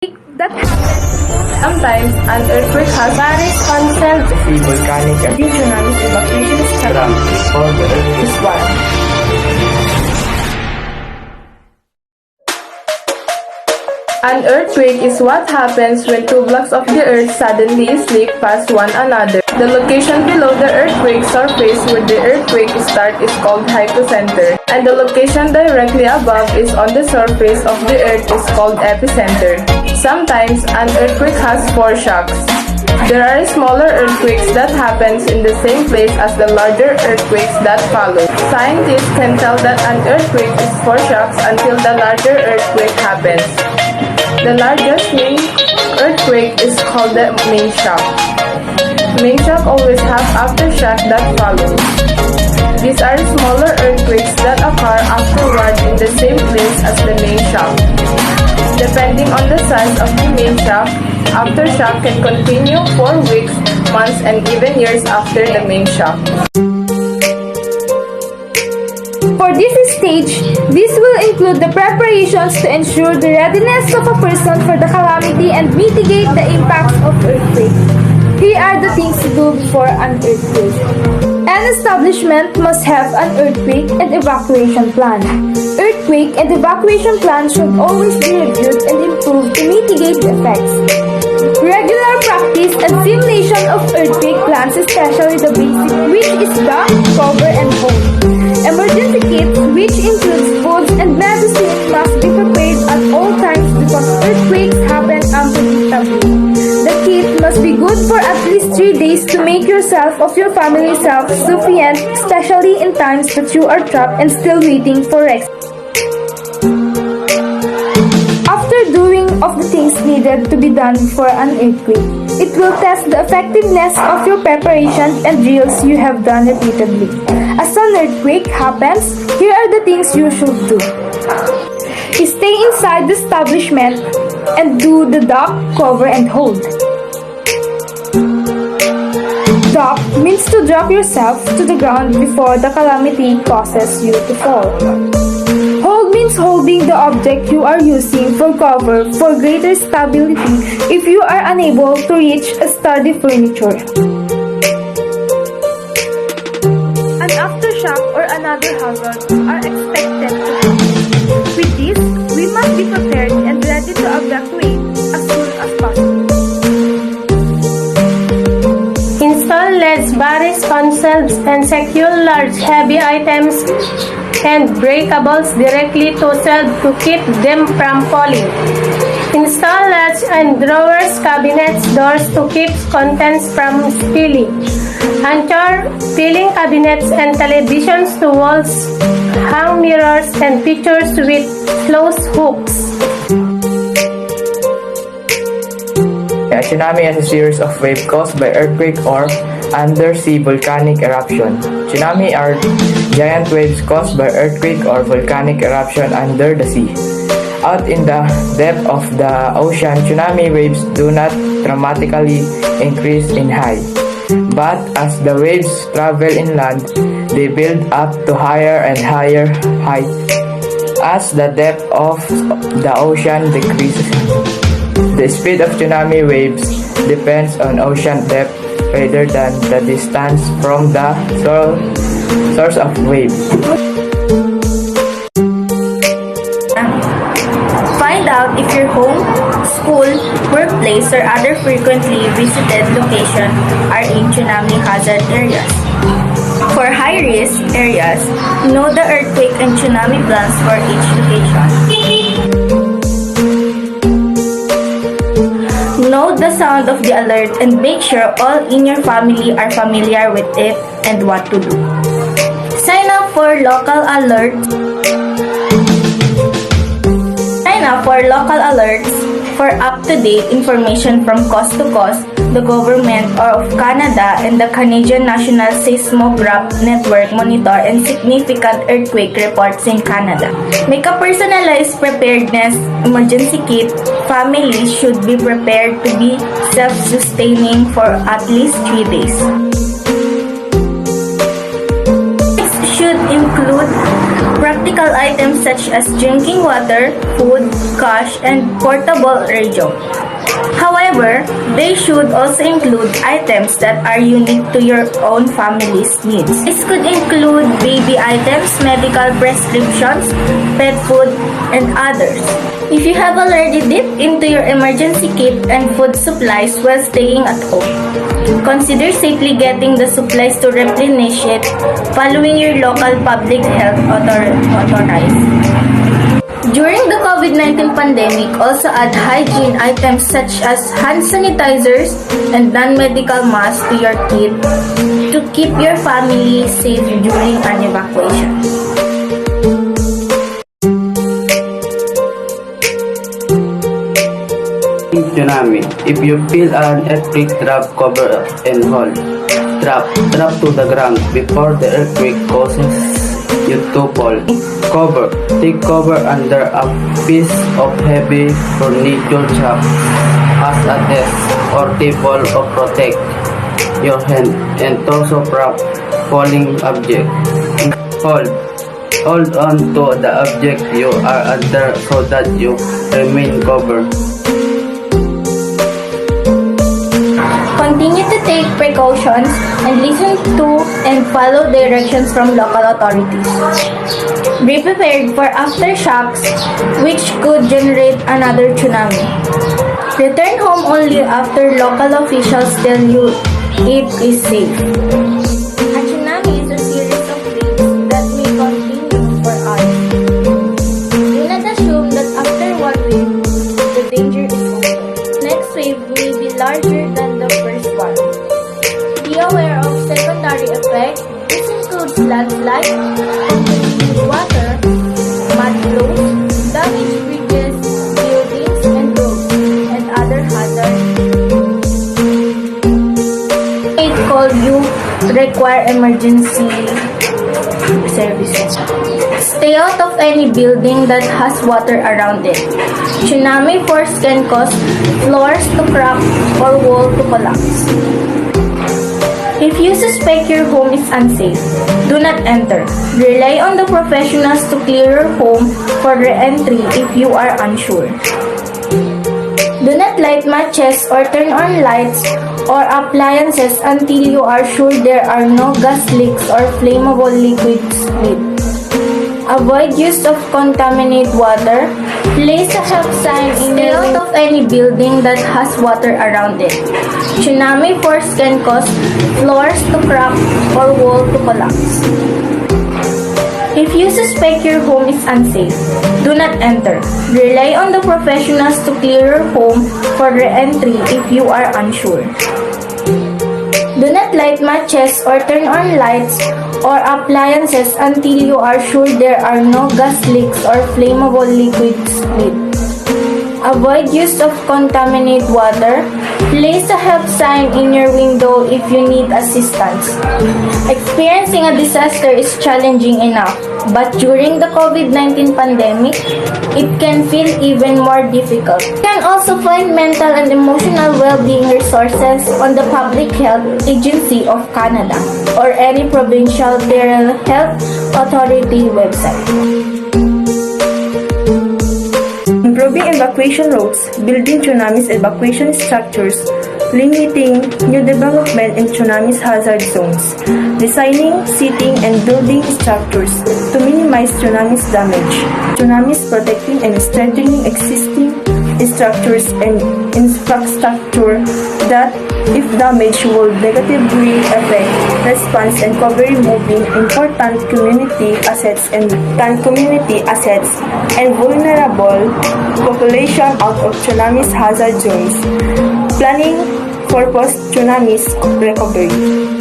that happens. Sometimes an earthquake has various concepts. The volcanic The tsunamis evacuation strategy for the earthquake. is one. An earthquake is what happens when two blocks of the earth suddenly slip past one another. The location below the earthquake surface where the earthquake starts is called hypocenter, and the location directly above is on the surface of the earth is called epicenter. Sometimes an earthquake has four shocks. There are smaller earthquakes that happens in the same place as the larger earthquakes that follow. Scientists can tell that an earthquake is four shocks until the larger earthquake happens. The largest main earthquake is called the main shock. Main shock always have aftershock that follows. These are smaller earthquakes that occur afterward in the same place as the main shock. Depending on the size of the main shock, aftershock can continue for weeks, months, and even years after the main shock. For this stage, this will include the preparations to ensure the readiness of a person for the calamity and mitigate the impacts of earthquake. Here are the things to do before an earthquake. An establishment must have an earthquake and evacuation plan. Earthquake and evacuation plans should always be reviewed and improved to mitigate the effects. Regular practice and simulation of earthquake plans, especially the basic, which is duck, cover, and hold. Emergency kits, which includes foods and medicine, must be prepared at all times because earthquakes happen unpredictably. The kit must be good for at least 3 days to make yourself or your family self-sufficient, especially in times that you are trapped and still waiting for rescue. After doing of the things needed to be done before an earthquake, it will test the effectiveness of your preparations and drills you have done repeatedly. As an earthquake happens, here are the things you should do. Stay inside the establishment and do the duck, cover, and hold. Duck means to drop yourself to the ground before the calamity causes you to fall. Hold means holding the object you are using for cover for greater stability if you are unable to reach a sturdy furniture. An aftershock or another hazard are expected to happen. With this, we must be prepared and ready to evacuate as soon as possible. Install leads, various consoles, and secure large heavy items and breakables directly to shelves to keep them from falling. Install latch and drawers, cabinets, doors to keep contents from spilling. Anchor filling cabinets and televisions to walls, hang mirrors and pictures with close hooks. A tsunami is a series of waves caused by earthquake or undersea volcanic eruption. Tsunami are giant waves caused by earthquake or volcanic eruption under the sea. Out in the depth of the ocean, tsunami waves do not dramatically increase in height. But as the waves travel inland, they build up to higher and higher height as the depth of the ocean decreases. The speed of tsunami waves depends on ocean depth rather than the distance from the source of waves. Find out if your home, school, workplace, or other frequently visited locations are in tsunami hazard areas. For high-risk areas, know the earthquake and tsunami plans for each location. Note the sound of the alert and make sure all in your family are familiar with it and what to do. Sign up for local alerts. Sign up for local alerts for up-to-date information from coast to coast, the government of Canada and the Canadian National Seismograph Network monitor and significant earthquake reports in Canada. Make a personalized preparedness emergency kit. Families should be prepared to be self-sustaining for at least 3 days. Should include practical medical items such as drinking water, food, cash, and portable radio. However, they should also include items that are unique to your own family's needs. This could include baby items, medical prescriptions, pet food, and others. If you have already dipped into your emergency kit and food supplies while staying at home, consider safely getting the supplies to replenish it following your local public health authorized. During the COVID-19 pandemic, also add hygiene items such as hand sanitizers and non-medical masks to your kit to keep your family safe during an evacuation. Tsunami. If you feel an earthquake, drop, cover, and hold. Drop to the ground before the earthquake causes you to fall. Cover. Take cover under a piece of heavy furniture chop as a desk or table to protect your hand and torso from falling object. Hold on to the object you are under so that you remain covered. Continue to take precautions and listen to and follow directions from local authorities. Be prepared for aftershocks, which could generate another tsunami. Return home only after local officials tell you it is safe. A tsunami is a series of waves that may continue for hours. Do not assume that after one wave, the danger is over. Next wave may be larger than the first one. Be aware of secondary effects. This includes landslides, contaminated water, mud flows, damaged bridges, buildings, and roads, and other hazards. May call you require emergency services. Stay out of any building that has water around it. Tsunami force can cause floors to crack or wall to collapse. If you suspect your home is unsafe, do not enter. Rely on the professionals to clear your home for re-entry if you are unsure. Do not light matches or turn on lights or appliances until you are sure there are no gas leaks or flammable liquids leak. Avoid use of contaminated water. Place a help sign in Stay out of any building that has water around it. Tsunami force can cause floors to crack or wall to collapse. If you suspect your home is unsafe, do not enter. Rely on the professionals to clear your home for re-entry if you are unsure. Do not light matches or turn on lights or appliances until you are sure there are no gas leaks or flammable liquids leak. Avoid use of contaminated water. Place a help sign in your window if you need assistance. Experiencing a disaster is challenging enough, but during the COVID-19 pandemic, it can feel even more difficult. You can also find mental and emotional well-being resources on the Public Health Agency of Canada or any provincial federal health authority website. Improving evacuation routes, building tsunamis evacuation structures, limiting new development in tsunamis hazard zones, designing, seating, and building structures to minimize tsunamis damage, tsunamis protecting and strengthening existing structures and infrastructure that, if damaged, will negatively affect response and cover removing important community assets and vulnerable population out of tsunamis hazard zones. Planning for post-tsunamis recovery.